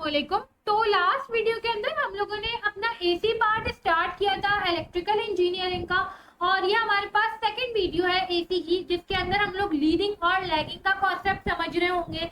अस्सलामुअलैकुम। तो last video के अंदर हम लोगों ने अपना एसी पार्ट स्टार्ट किया था इलेक्ट्रिकल इंजीनियरिंग का, और ये हमारे पास सेकंड वीडियो है एसी की, जिसके अंदर हम लोग लीडिंग और लैगिंग का कॉन्सेप्ट समझ रहे होंगे।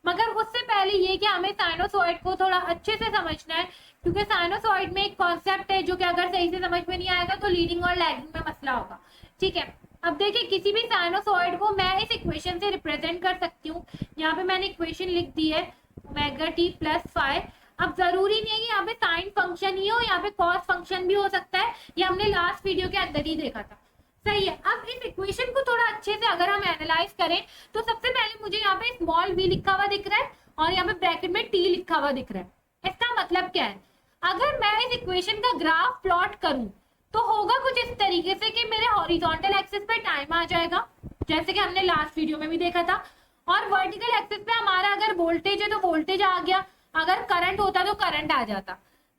मगर उससे पहले ये कि हमें साइनोसॉइड को थोड़ा अच्छे से समझना है, क्योंकि साइनोसॉइड में एक कॉन्सेप्ट है जो कि अगर सही से समझ में नहीं आएगा तो लीडिंग और लैगिंग में मसला होगा। ठीक है, अब देखिए किसी भी साइनोसॉइड को मैं इस इक्वेशन से रिप्रेजेंट कर सकती हूँ। यहाँ पे मैंने इक्वेशन लिख दी है ओमेगा टी प्लस फाइव। अब जरूरी नहीं है कि यहाँ पे साइन फंक्शन ही हो, यहाँ पे कॉस फंक्शन भी हो सकता है। ये हमने लास्ट वीडियो के अंदर ही देखा था। सही है, अब इस इक्वेशन को थोड़ा अच्छे से अगर हम एनालाइज करें तो सबसे पहले मुझे यहाँ पे स्मॉल v लिखा हुआ दिख रहा है और यहाँ पे ब्रैकेट में t लिखा हुआ दिख रहा है। इसका मतलब क्या है? अगर मैं इस इक्वेशन का ग्राफ प्लॉट करूं तो होगा कुछ इस तरीके से कि मेरे हॉरिजॉन्टल एक्सिस पे टाइम आ जाएगा, जैसे कि हमने लास्ट वीडियो में भी देखा था, और वर्टिकल एक्सिस पे हमारा अगर वोल्टेज है तो वोल्टेज आ गया, अगर करंट होता तो करंट आ जाता।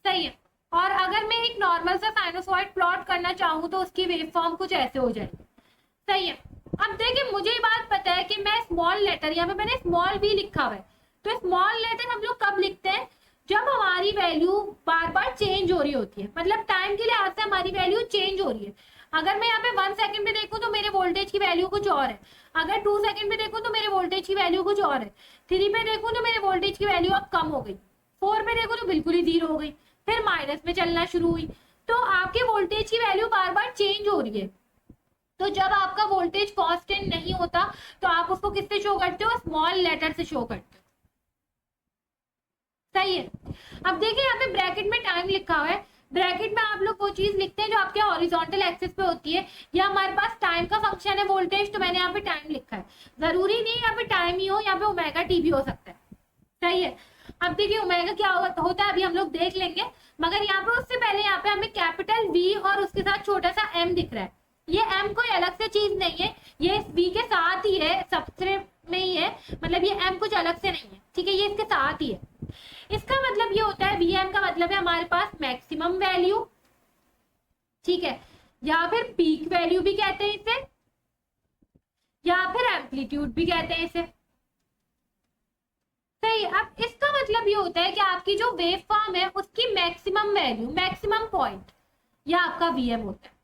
सही है, और अगर मैं एक नॉर्मल सा साइनोसॉइड प्लॉट करना चाहूँ तो उसकी वेव फॉर्म कुछ ऐसे हो जाएगी। सही है, अब देखिए मुझे ये बात पता है कि मैं स्मॉल लेटर, यहाँ पे मैंने स्मॉल v लिखा हुआ है, तो स्मॉल लेटर हम लोग कब लिखते हैं? जब हमारी वैल्यू बार बार चेंज हो रही होती है, मतलब टाइम के लिहाज से हमारी वैल्यू चेंज हो रही है। अगर मैं यहाँ पे 1 सेकंड में देखूं तो मेरे वोल्टेज की वैल्यू कुछ और है, अगर 2 सेकंड में देखूं तो मेरे वोल्टेज की वैल्यू कुछ और है, 3 में देखूं तो मेरे वोल्टेज की वैल्यू अब कम हो गई, 4 में देखूं तो बिल्कुल ही 0 हो गई, फिर माइनस में चलना शुरू हुई। तो आपके वोल्टेज की वैल्यू बार बार चेंज हो रही है। तो जब आपका वोल्टेज कांस्टेंट नहीं होता तो आप उसको किससे शो करते हो? स्मॉल लेटर से शो करते हो। सही है, अब देखिए यहाँ पे ब्रैकेट में टाइम लिखा हुआ है। ब्रैकेट में आप लोग वो चीज लिखते हैं जो आपके हॉरिजॉन्टल एक्सिस पे होती है। या हमारे पास टाइम का फंक्शन है वोल्टेज, तो मैंने यहाँ पे टाइम लिखा है। जरूरी नहीं यहाँ पे टाइम ही हो, यहाँ पे ओमेगा टी भी हो सकता है। सही है, अब देखिए ओमेगा क्या होता है अभी हम लोग देख लेंगे, मगर यहाँ पे उससे पहले यहाँ पे हमें कैपिटल V और उसके साथ छोटा सा m दिख रहा है। ये m कोई अलग से चीज नहीं है, ये इस V के साथ ही है, सबसे में ही है, मतलब ये m कुछ अलग से नहीं है। ठीक है, ये इसके साथ ही है। इसका मतलब ये होता है Vm का मतलब है हमारे पास मैक्सिमम वैल्यू, ठीक है, या फिर पीक वैल्यू भी कहते हैं इसे, या फिर एम्पलीट्यूड भी कहते हैं इसे। सही, अब इसका मतलब ये होता है कि आपकी जो वेव फॉर्म है उसकी मैक्सिमम वैल्यू, मैक्सिमम पॉइंट, यह आपका Vm होता है।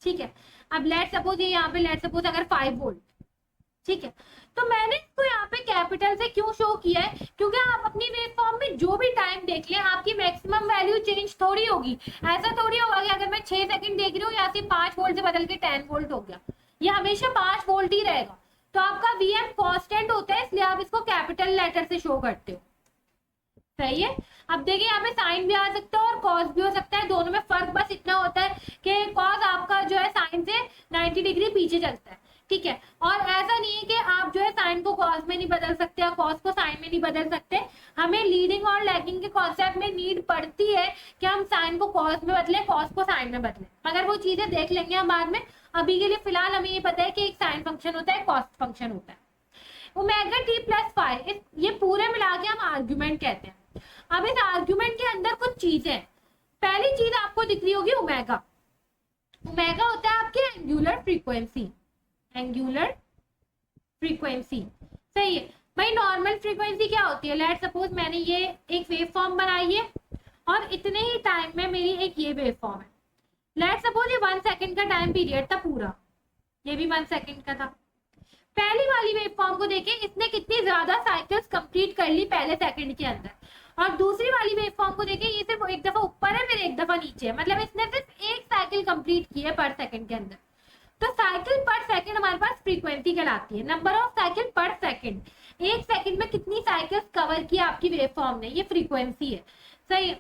ठीक है, अब लेट सपोज ये यहाँ पे लेट सपोज अगर 5 वोल्ट, ठीक है, तो मैंने इसको यहाँ पे कैपिटल से क्यों शो किया है? क्योंकि आप अपनी वेव फॉर्म में जो भी टाइम देख लें आपकी मैक्सिमम वैल्यू चेंज थोड़ी होगी। ऐसा थोड़ी होगा कि अगर मैं 6 सेकंड देख रही हूँ यहाँ से 5 वोल्ट से बदल के 10 वोल्ट हो गया, ये हमेशा 5 वोल्ट ही रहेगा। तो आपका Vm कांस्टेंट होता है, इसलिए आप इसको कैपिटल लेटर से शो करते हो। सही है, अब देखिए यहाँ पे साइन भी आ सकता है और कॉस भी हो सकता है, दोनों में फर्क बस इतना होता है कि कॉस आपका जो है साइन से 90 डिग्री पीछे चलता है। ठीक है, और ऐसा नहीं है कि आप जो है साइन को कॉस में नहीं बदल सकते या कॉस को साइन में नहीं बदल सकते। हमें लीडिंग और लैगिंग के कॉन्सेप्ट में नीड पड़ती है कि हम साइन को कॉस में बदले, कॉस को साइन में बदले, मगर वो चीजें देख लेंगे हम बाद में। अभी के लिए फिलहाल हमें ये पता है कि एक साइन फंक्शन होता है, कॉस फंक्शन होता है। ओमेगा टी प्लस फाइव, ये पूरे मिला के हम आर्ग्यूमेंट कहते हैं। अब इस आर्ग्यूमेंट के अंदर कुछ चीजें, पहली चीज आपको दिख रही होगी ओमेगा। ओमेगा होता है आपकी एंगुलर फ्रीक्वेंसी, एंगुलर फ्रीक्वेंसी। सही है भाई, नॉर्मल फ्रीक्वेंसी क्या होती है? लेट सपोज मैंने ये एक वेव फॉर्म बनाई है और इतने ही टाइम में मेरी एक ये वेव फॉर्म है। लेट सपोज ये 1 सेकंड का टाइम पीरियड था पूरा, ये भी 1 सेकंड का था। पहली वाली वेव फॉर्म को देखें, इसने कितनी ज्यादा साइकिल्स कंप्लीट कर ली पहले सेकंड के अंदर, और दूसरी वाली वेव फॉर्म को देखें, ये सिर्फ एक दफा ऊपर है फिर एक दफा नीचे है, मतलब इसने सिर्फ एक साइकिल कंप्लीट की है पर सेकंड के अंदर। तो साइकिल पर सेकंड हमारे पास फ्रीक्वेंसी कहलाती है, नंबर ऑफ साइकिल पर सेकंड। एक सेकंड में कितनी साइकिल्स कवर की आपकी वेव फॉर्म ने, ये फ्रीक्वेंसी है। सही है,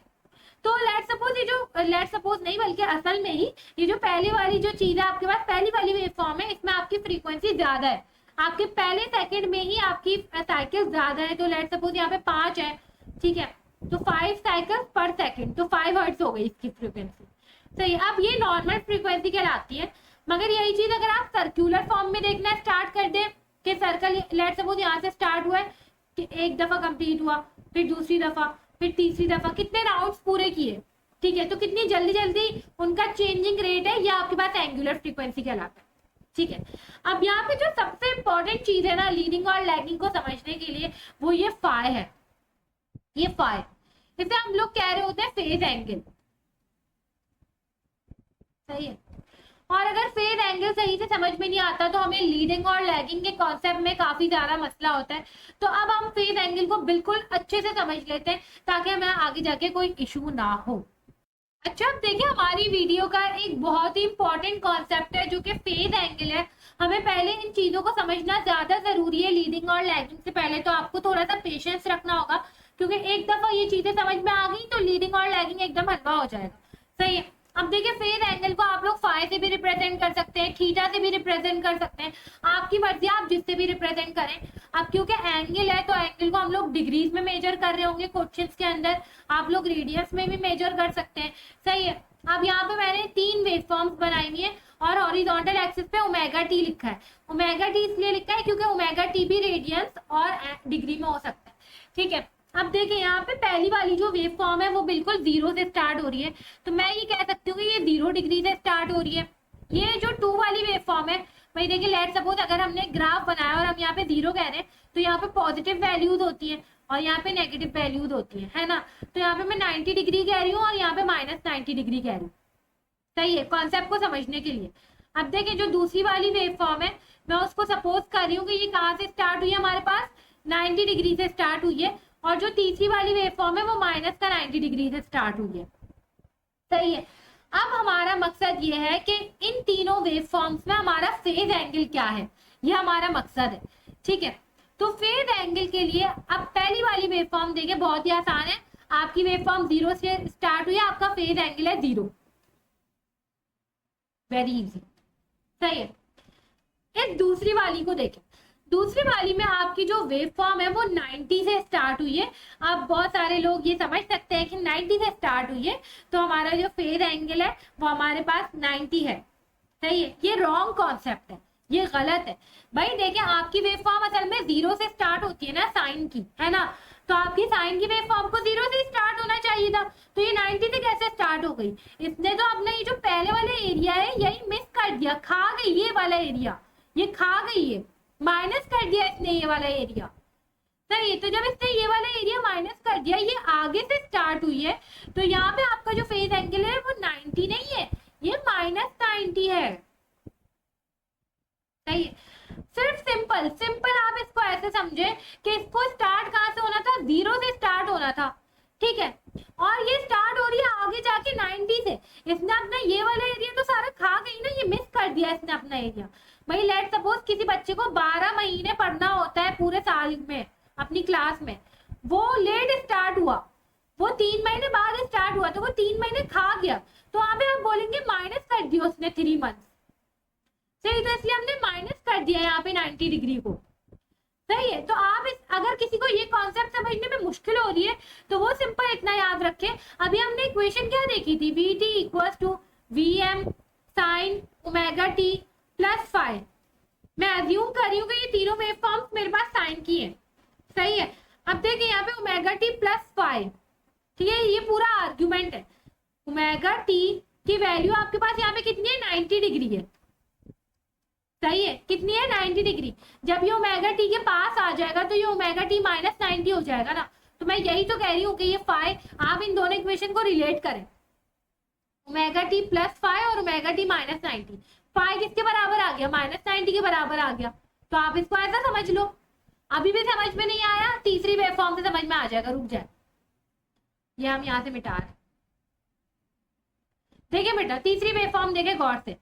तो लेट सपोज ये जो, लेट सपोज नहीं बल्कि असल में ही ये जो पहली वाली जो चीज है आपके पास, पहली वाली वेव फॉर्म है, इसमें आपकी फ्रीक्वेंसी ज्यादा है, आपके पहले सेकंड में ही आपकी साइकिल ज्यादा है। तो लेट सपोज यहाँ पे 5 है, ठीक है, तो 5 साइकिल पर सेकंड, तो 5 हर्ट्ज हो गई इसकी फ्रीक्वेंसी। सही, अब ये नॉर्मल फ्रीक्वेंसी कहलाती है। मगर यही चीज अगर आप सर्कुलर फॉर्म में देखना स्टार्ट कर दें कि सर्कल लेट सपोज यहाँ से स्टार्ट हुआ है कि एक दफा कंप्लीट हुआ, फिर दूसरी दफा, फिर तीसरी दफा, कितने राउंड्स पूरे किए, ठीक है, तो कितनी जल्दी जल्दी उनका चेंजिंग रेट है, या आपके पास एंगुलर फ्रीक्वेंसी कहलाता है। ठीक है, अब यहाँ पे जो सबसे इंपॉर्टेंट चीज है ना लीडिंग और लैगिंग को समझने के लिए, वो ये फाई है। ये फाई, इसे हम लोग कह रहे होते हैं फेज एंगल। सही है। और अगर फेज एंगल सही से समझ में नहीं आता तो हमें लीडिंग और लैगिंग के कॉन्सेप्ट में काफी ज्यादा मसला होता है। तो अब हम फेज एंगल को बिल्कुल अच्छे से समझ लेते हैं ताकि हमें आगे जाके कोई इशू ना हो। अच्छा, अब देखिए हमारी वीडियो का एक बहुत ही इंपॉर्टेंट कॉन्सेप्ट है जो कि फेज एंगल है। हमें पहले इन चीजों को समझना ज्यादा जरूरी है लीडिंग और लैगिंग से पहले। तो आपको थोड़ा सा पेशेंस रखना होगा, क्योंकि एक दफा ये चीजें समझ में आ गई तो लीडिंग और लैगिंग एकदम हलवा हो जाएगा। सही है। अब देखिए फेज एंगल को आप लोग फाई से भी रिप्रेजेंट कर सकते हैं, थीटा से भी रिप्रेजेंट कर सकते हैं, आपकी मर्जी, आप जिससे भी रिप्रेजेंट करें। अब क्योंकि एंगल है तो एंगल को हम लोग डिग्रीज में मेजर कर रहे होंगे क्वेश्चंस के अंदर, आप लोग रेडियस में भी मेजर कर सकते हैं। सही है। अब यहाँ पे मैंने 3 वेव फॉर्म्स बनाई हुई है और हॉरिजॉन्टल एक्सिस पे ओमेगा टी लिखा है। ओमेगा टी इसलिए लिखा है क्योंकि ओमेगा टी भी रेडियंस और डिग्री में हो सकता है। ठीक है। अब देखिए यहाँ पे पहली वाली जो वेव फॉर्म है वो बिल्कुल 0 से स्टार्ट हो रही है, तो मैं ये कह सकती हूँ कि ये 0 डिग्री से स्टार्ट हो रही है। ये जो 2 वाली वेव फॉर्म है, भाई देखिए लेट सपोज अगर हमने ग्राफ बनाया और हम यहाँ पे 0 कह रहे हैं तो यहाँ पे पॉजिटिव वैल्यूज होती है और यहाँ पे नेगेटिव वैल्यूज होती है ना। तो यहाँ पे मैं 90 डिग्री कह रही हूँ और यहाँ पे -90 डिग्री कह रही हूँ। सही है, कॉन्सेप्ट को समझने के लिए। अब देखिए जो दूसरी वाली वेव फॉर्म है मैं उसको सपोज कर रही हूँ कि ये कहाँ से स्टार्ट हुई है, हमारे पास 90 डिग्री से स्टार्ट हुई है, और जो तीसरी वाली वेव फॉर्म है वो -90 डिग्री से स्टार्ट हुई है। सही है। अब हमारा मकसद ये है कि इन तीनों वेव फॉर्म्स में हमारा फेज एंगल क्या है, ये हमारा मकसद है। ठीक है। तो फेज एंगल के लिए अब पहली वाली वेव फॉर्म देखिए बहुत ही आसान है। आपकी वेव फॉर्म 0 से स्टार्ट हुई है, आपका फेज एंगल है 0। Very easy. सही है। इस दूसरी वाली को देखें। दूसरी वाली में आपकी जो वेव फॉर्म है वो 90 से स्टार्ट हुई है। अब बहुत सारे लोग ये समझ सकते हैं कि 90 से स्टार्ट हुई है तो हमारा जो फेज एंगल है वो हमारे पास 90 है। सही है। ये रॉन्ग कॉन्सेप्ट है, ये गलत है। भाई देखिए आपकी वेव फॉर्म असल में 0 से स्टार्ट होती है ना, साइन की, है ना। तो आपकी साइन की वेव फॉर्म को 0 से स्टार्ट होना चाहिए था, तो ये 90 से कैसे स्टार्ट हो गई? इसने तो अपना ये जो पहले वाले एरिया है यही मिस कर दिया, खा गई ये वाला एरिया, ये खा गई है, माइनस कर दिया इसने ये वाला एरिया। सही है। तो जब इसने ये वाला एरिया माइनस कर दिया, ये आगे से स्टार्ट हुई है, तो यहाँ पे आपका जो फेज एंगल है वो 90 नहीं है, ये -90 है। सही है। सिर्फ सिंपल सिंपल आप इसको ऐसे समझे कि इसको स्टार्ट कहाँ से होना था, 0 से स्टार्ट होना था। ठीक है। और ये स्टार्ट हो रही है आगे जाके 90 से। इसने अपना ये वाला एरिया तो सारा खा गई ना, ये मिस कर दिया इसने अपना एरिया। भाई लेट सपोज किसी बच्चे को 12 महीने पढ़ना होता है पूरे साल में अपनी क्लास में, वो लेट स्टार्ट हुआ, वो 3 महीने बाद स्टार्ट हुआ, तो वो 3 महीने खा गया, तो वहां पे आप बोलेंगे माइनस कर दिया उसने 3 मंथ। सही। तो इसलिए हमने माइनस कर दिया यहाँ पे 90 डिग्री को। सही है। तो आप अगर किसी को ये कॉन्सेप्ट समझने में मुश्किल हो रही है तो वो सिंपल इतना याद रखें, अभी हमने इक्वेशन क्या देखी थी, v t equal to v m sine omega t plus five. मैं अज्यूम कर रही हूँ कि ये तीनों वेव फॉर्म्स मेरे पास साइन की है। सही है। अब देखिए यहाँ पे ओमेगा टी प्लस फाइव, ठीक है, ये पूरा आर्ग्यूमेंट है। ओमेगा टी की वैल्यू आपके पास यहाँ पे कितनी है, 90 डिग्री है। सही है। कितनी है, 90 डिग्री। जब ये ओमेगा टी के पास आ जाएगा तो ये ओमेगा टी -90 हो जाएगा ना। तो मैं यही तो कह रही हूँ कि ये फाइव, आप इन दोनों इक्वेशन को रिलेट करें, ओमेगा टी प्लस फाइव और ओमेगा टी -90। फाइव किसके बराबर आ गया, -90 के बराबर आ गया। तो आप इसको ऐसा समझ लो। अभी भी समझ में नहीं आया, तीसरी वेव फॉर्म से समझ में आ जाएगा, रुक जाए, ये हम यहाँ से मिटा रहे। देखिए बेटा तीसरी वेव फॉर्म देखे गौर से,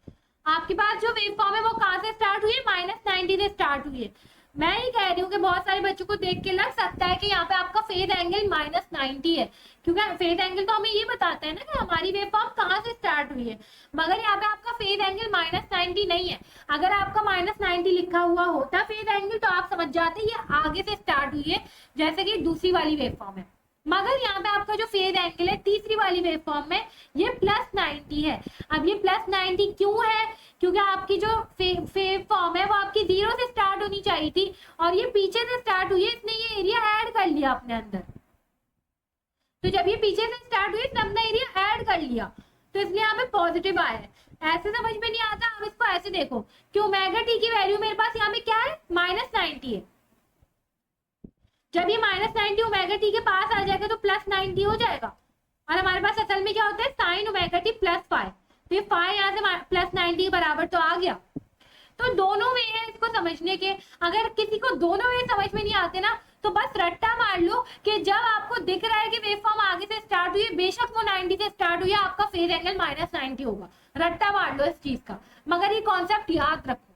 आपके पास जो वेव फॉर्म है वो कहाँ से स्टार्ट हुई है, -90 से स्टार्ट हुई है। मैं ही कह रही हूँ कि बहुत सारे बच्चों को देख के लग सकता है कि यहाँ पे आपका फेज एंगल -90 है, क्योंकि फेज एंगल तो हमें ये बताता है ना कि हमारी वेव फॉर्म कहाँ से स्टार्ट हुई है, मगर यहाँ पे आपका फेज एंगल -90 नहीं है। अगर आपका -90 लिखा हुआ होता फेज एंगल तो आप समझ जाते ये आगे से स्टार्ट हुई है, जैसे कि दूसरी वाली वेव फॉर्म है। मगर यहाँ पे आपका जो फेज एंगल है तीसरी वाली वेव फॉर्म में ये +90 है। अब ये +90 क्यों है, क्योंकि आपकी जो वेव फॉर्म है वो आपकी 0 से स्टार्ट होनी चाहिए थी और ये पीछे से स्टार्ट हुई है, इसने ये एरिया ऐड कर लिया अपने अंदर। तो जब ये पीछे से स्टार्ट हुई इसने अपना एरिया ऐड कर लिया, तो इसलिए यहाँ पे पॉजिटिव आया है। ऐसे समझ में नहीं आता, अब इसको ऐसे देखो कि ओमेगा टी की वैल्यू मेरे पास यहाँ पे क्या है, -90 है। जब ये -90 ओमेगा टी के पास आ जाएगा असल में क्या होता है sign omega t plus five, तो ये फाइव यहाँ से प्लस 90 के बराबर तो आ गया। तो दोनों वे है इसको समझने के। अगर किसी को दोनों वे समझ में नहीं आते ना तो बस रट्टा मार लो कि जब आपको दिख रहा है कि वेव फॉर्म आगे से स्टार्ट हुई है, बेशक वो 90 से स्टार्ट हुई है, आपका फेज एंगल माइनस 90 होगा। रट्टा मार लो इस चीज का, मगर ये कॉन्सेप्ट याद रखो,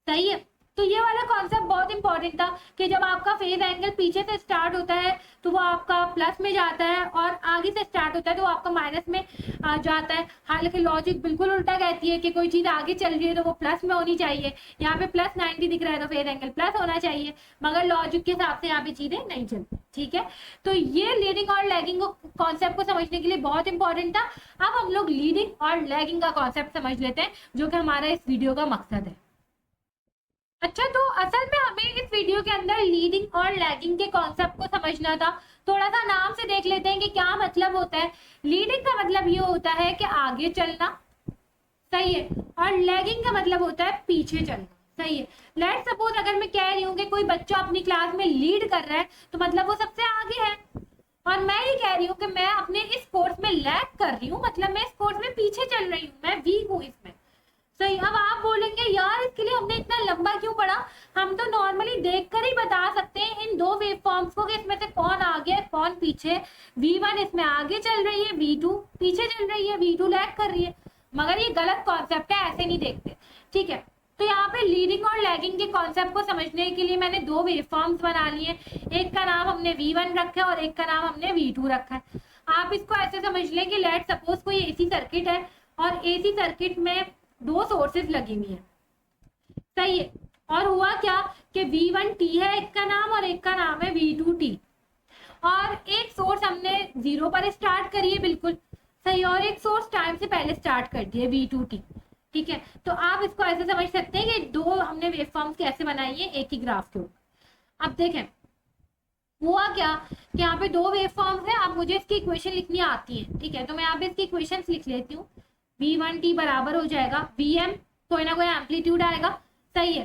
सही है। तो ये वाला कॉन्सेप्ट बहुत इंपॉर्टेंट था कि जब आपका फेज एंगल पीछे से स्टार्ट होता है तो वो आपका प्लस में जाता है, और आगे से स्टार्ट होता है तो वो आपका माइनस में जाता है। हालांकि लॉजिक बिल्कुल उल्टा कहती है कि कोई चीज आगे चल रही है तो वो प्लस में होनी चाहिए, यहाँ पे प्लस 90 दिख रहा है तो फेज एंगल प्लस होना चाहिए, मगर लॉजिक के हिसाब से यहाँ पे चीजें नहीं चलती, ठीक है। तो ये लीडिंग और लैगिंग कॉन्सेप्ट को समझने के लिए बहुत इंपॉर्टेंट था। अब हम लोग लीडिंग और लैगिंग का कॉन्सेप्ट समझ लेते हैं, जो कि हमारा इस वीडियो का मकसद है। अच्छा, तो असल में हमें इस वीडियो के अंदर लीडिंग और लैगिंग के कॉन्सेप्ट को समझना था। थोड़ा सा नाम से देख लेते हैं कि क्या मतलब होता है। लीडिंग का मतलब ये होता है कि आगे चलना, सही है, और लैगिंग का मतलब होता है पीछे चलना, सही है। लेट्स सपोज अगर मैं कह रही हूँ कि कोई बच्चा अपनी क्लास में लीड कर रहा है तो मतलब वो सबसे आगे है, और मैं ये कह रही हूँ कि मैं अपने इस कोर्स में लैग कर रही हूँ, मतलब मैं इस कोर्स में पीछे चल रही हूँ, मैं वीक हूँ इसमें, सही। अब आप बोलेंगे यार इसके लिए हमने इतना लंबा क्यों पढ़ा, हम तो नॉर्मली देखकर ही बता सकते हैं इन दो वेव फॉर्म्स को कि इसमें से कौन आगे है कौन पीछे। V1 इसमें आगे चल रही है, V2 पीछे चल रही है, V2 लैग कर रही है, मगर ये गलत कॉन्सेप्ट है, ऐसे नहीं देखते, ठीक है। तो यहाँ पे लीडिंग और लैगिंग के कॉन्सेप्ट को समझने के लिए मैंने दो वेव फॉर्म्स बना लिए, एक का नाम हमने V1 रखा है और एक का नाम हमने V2 रखा है। आप इसको ऐसे समझ लें कि लेट सपोज कोई एसी सर्किट है और एसी सर्किट में दो सोर्सेज लगी हुई है, सही है, और हुआ क्या कि V1T है एक का नाम और एक का नाम है V2T, और एक सोर्स हमने 0 पर स्टार्ट करी है, बिल्कुल सही, और एक सोर्स टाइम से पहले स्टार्ट कर दिया V2T, ठीक है। तो आप इसको ऐसे समझ सकते हैं कि दो हमने वेव फॉर्म्स कैसे बनाई है एक ही ग्राफ के ऊपर। अब देखें हुआ क्या कि यहाँ पे दो वेव फॉर्म्स है, अब मुझे इसकी इक्वेशन लिखनी आती है, ठीक है। तो मैं यहाँ पे इसकी इक्वेशन लिख लेती हूँ। V1T बराबर हो जाएगा Vm, कोई ना कोई एम्पलीट्यूड आएगा, सही है,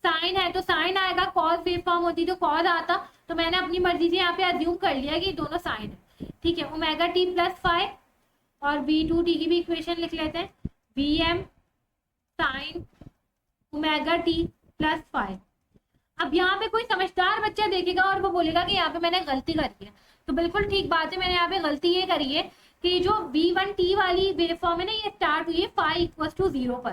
साइन है तो साइन आएगा, कॉस वेव फॉर्म होती तो कॉस आता, तो मैंने अपनी मर्जी से यहाँ पे अज्यूम कर लिया कि दोनों साइन है, ठीक है। ओमेगा टी प्लस फाइव, और V2T की भी इक्वेशन लिख लेते हैं, Vm sign omega t plus five. अब यहाँ पे कोई समझदार बच्चा देखेगा और वो बोलेगा कि यहाँ पे मैंने गलती करी है, तो बिल्कुल ठीक बात है, मैंने यहाँ पे गलती ये करी है कि जो V1T वाली वेव फॉर्म है ना ये स्टार्ट हुई है फाई इक्वल टू 0 पर,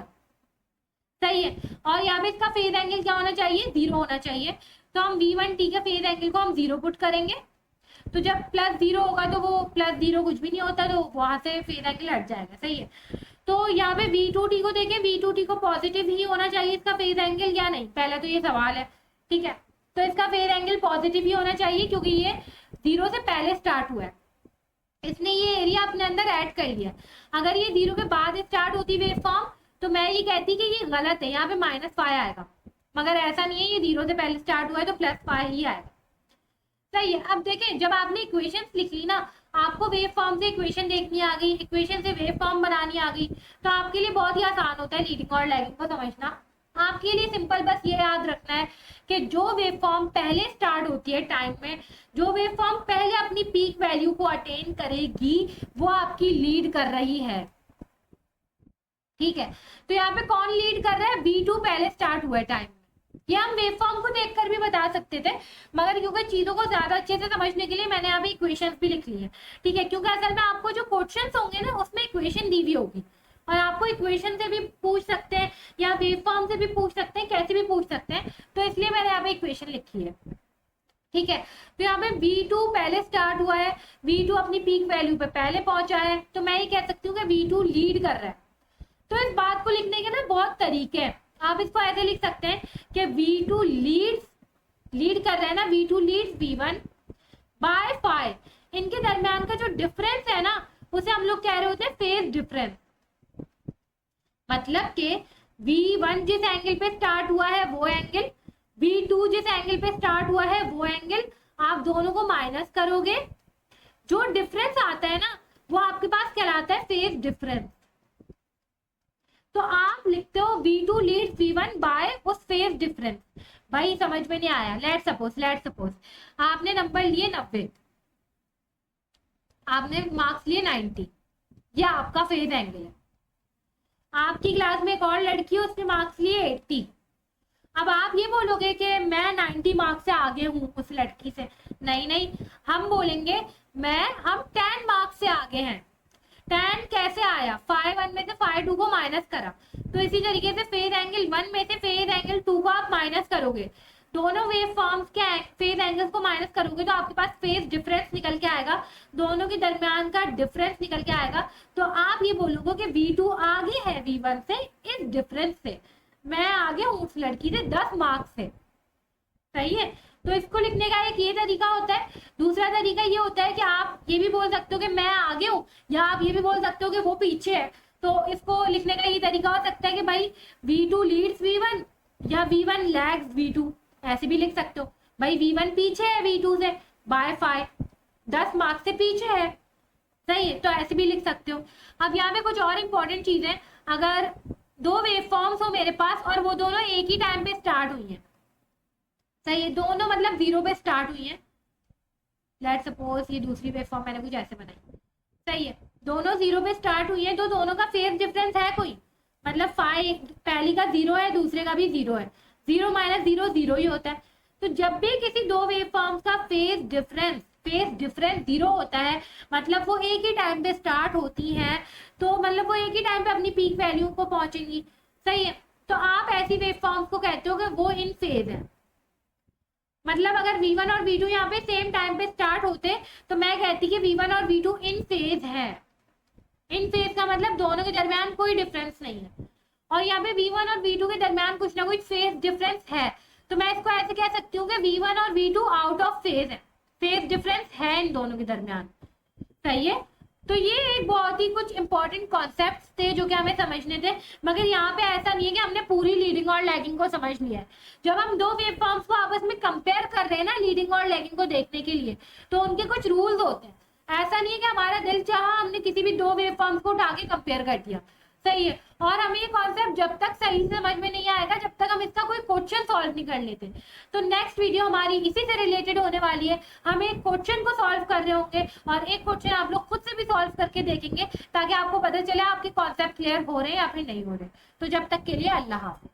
सही है, और यहाँ पे इसका फेज एंगल क्या होना चाहिए, 0 होना चाहिए। तो हम V1T के फेज एंगल को हम 0 पुट करेंगे, तो जब प्लस 0 होगा तो वो प्लस 0 कुछ भी नहीं होता, तो वहां से फेज एंगल हट जाएगा, सही है। तो यहाँ पे V2T को देखें, V2T को पॉजिटिव ही होना चाहिए इसका फेज एंगल या नहीं, पहला तो ये सवाल है, ठीक है। तो इसका फेज एंगल पॉजिटिव ही होना चाहिए क्योंकि ये 0 से पहले स्टार्ट हुआ है, इसने ये एरिया अपने अंदर ऐड कर लिया। अगर ये 0 के बाद स्टार्ट होती वेव फॉर्म तो मैं ये कहती कि ये गलत है, यहाँ पे माइनस फाइव आएगा, मगर ऐसा नहीं है, ये 0 से पहले स्टार्ट हुआ है तो प्लस फाइव ही आएगा, सही है। अब देखें जब आपने इक्वेशन लिख ली ना, आपको वेव फॉर्म से इक्वेशन देखनी आ गई, इक्वेशन से वेव फॉर्म बनानी आ गई, तो आपके लिए बहुत ही आसान होता है लीडिंग और लैगिंग को समझना। आपके लिए सिंपल बस ये याद रखना है कि जो वेव फॉर्म पहले स्टार्ट होती है टाइम में, जो वेव फॉर्म पहले अपनी पीक वैल्यू को अटेन करेगी वो आपकी लीड कर रही है, ठीक है। तो यहाँ पे कौन लीड कर रहा है, V2 पहले स्टार्ट हुआ है टाइम में। ये हम वेव फॉर्म को देखकर भी बता सकते थे, मगर क्योंकि चीजों को ज्यादा अच्छे से समझने के लिए मैंने यहाँ पे इक्वेशंस भी लिख ली है, ठीक है, क्योंकि असल में आपको जो क्वेश्चंस होंगे ना उसमें इक्वेशन दी हुई होगी, और आपको इक्वेशन से भी पूछ सकते हैं या वेव फॉर्म से भी पूछ सकते हैं, कैसे भी पूछ सकते हैं, तो इसलिए मैंने यहाँ पे इक्वेशन लिखी है, ठीक है। तो यहाँ पे V2 पहले स्टार्ट हुआ है, V2 अपनी पीक वैल्यू पे पहले पहुंचा है, तो मैं ये कह सकती हूँ कि V2 लीड कर रहा है। तो इस बात को लिखने के ना बहुत तरीके हैं, आप इसको ऐसे लिख सकते हैं कि V2 लीड कर रहा है ना, V2 Leeds V1 by five, इनके दरमियान का जो डिफरेंस है ना उसे हम लोग कह रहे होते हैं फेज डिफरेंस, मतलब कि V1 जिस एंगल पे स्टार्ट हुआ है वो एंगल, V2 जिस एंगल पे स्टार्ट हुआ है वो एंगल, आप दोनों को माइनस करोगे, जो डिफरेंस आता है ना वो आपके पास कहलाता है फेज डिफरेंस। तो आप लिखते हो V2 लीड्स V1 बाय उस फेज डिफरेंस। भाई समझ में नहीं आया, लेट सपोज आपने नंबर लिए 90, आपने मार्क्स लिए 90, ये आपका फेज एंगल है। आपकी क्लास में एक और लड़की है, उसने मार्क्स लिए 80। अब आप ये बोलोगे कि मैं 90 मार्क्स से आगे हूं उस लड़की से, नहीं नहीं, हम बोलेंगे हम 10 मार्क्स से आगे हैं। 10 कैसे आया, 5 1 में से 5 2 को माइनस करा, तो इसी तरीके से फेज एंगल 1 में से फेज एंगल 2 को आप माइनस करोगे, दोनों वेव फॉर्म्स के फेज एंगल्स को माइनस करोगे तो आपके पास फेज डिफरेंस निकल के आएगा, दोनों के दरमियान का डिफरेंस निकल के आएगा। तो आप ये बोलोगे कि V2 आगे है V1 से इस डिफरेंस से, मैं आगे हूं उस लड़की से 10 मार्क्स से। सही है, तो इसको लिखने का एक ये तरीका होता है। दूसरा तरीका ये होता है कि आप ये भी बोल सकते हो कि मैं आगे हूं, या आप ये भी बोल सकते हो कि वो पीछे है। तो इसको लिखने का ये तरीका हो सकता है कि भाई V2 लीड्स V1 या V1 लैग्स V2, ऐसे भी लिख सकते हो। भाई V1 पीछे है V2 से बाय 5, 10 मार्क्स से पीछे है। सही है, तो ऐसे भी लिख सकते हो। अब यहाँ पे कुछ और इंपॉर्टेंट चीजें, अगर दो वेव फॉर्म्स हो मेरे पास और वो दोनों एक ही टाइम पे स्टार्ट हुई हैं, सही है, दोनों मतलब 0 पे स्टार्ट हुई है, लेट सपोज ये दूसरी वेव फॉर्म मैंने कुछ ऐसे बनाई, सही है, दोनों 0 पे स्टार्ट हुई है, तो दोनों का फेज डिफरेंस है कोई, मतलब पहली का 0 है, दूसरे का भी 0 है, 0 माइनस 0 0 ही होता है। तो जब भी किसी दो वेव फॉर्म्स का फेज डिफरेंस 0 होता है, मतलब वो एक ही टाइम पे स्टार्ट होती हैं, तो मतलब वो एक ही टाइम पे अपनी पीक वैल्यू को पहुंचेंगी। सही है, तो आप ऐसी वेव फॉर्म्स को कहते हो कि वो इन फेज है। मतलब अगर V1 और V2 यहाँ पे सेम टाइम पे स्टार्ट होते तो मैं कहती कि V1 और V2 इन फेज है। इन फेज का मतलब दोनों के दरमियान कोई डिफरेंस नहीं है, और यहाँ पे V1 और V2 के दरमियान कुछ ना कुछ फेज डिफरेंस है, तो मैं इसको ऐसे कह सकती हूँ कि V1 और V2 आउट ऑफ फेज है, फेज डिफरेंस है इन दोनों के दरमियान। सही है, तो ये एक बहुत ही कुछ इंपॉर्टेंट कॉन्सेप्ट्स थे जो कि हमें समझने थे, मगर यहाँ पे ऐसा नहीं है कि हमने पूरी लीडिंग और लैगिंग को समझ लिया है। जब हम दो वेव फॉर्म्स को आपस में कंपेयर कर रहे हैं ना लीडिंग और लैगिंग को देखने के लिए, तो उनके कुछ रूल्स होते हैं। ऐसा नहीं है कि हमारा दिल चाहा हमने किसी भी दो वेव फॉर्म्स को उठा के कंपेयर कर दिया। सही है, और हमें ये कॉन्सेप्ट जब तक सही से समझ में नहीं आएगा जब तक हम इसका कोई क्वेश्चन सॉल्व नहीं कर लेते। तो नेक्स्ट वीडियो हमारी इसी से रिलेटेड होने वाली है, हम एक क्वेश्चन को सॉल्व कर रहे होंगे और एक क्वेश्चन आप लोग खुद से भी सॉल्व करके देखेंगे, ताकि आपको पता चले आपके कॉन्सेप्ट क्लियर हो रहे हैं या फिर नहीं हो रहे। तो जब तक के लिए अल्लाह हाफिज।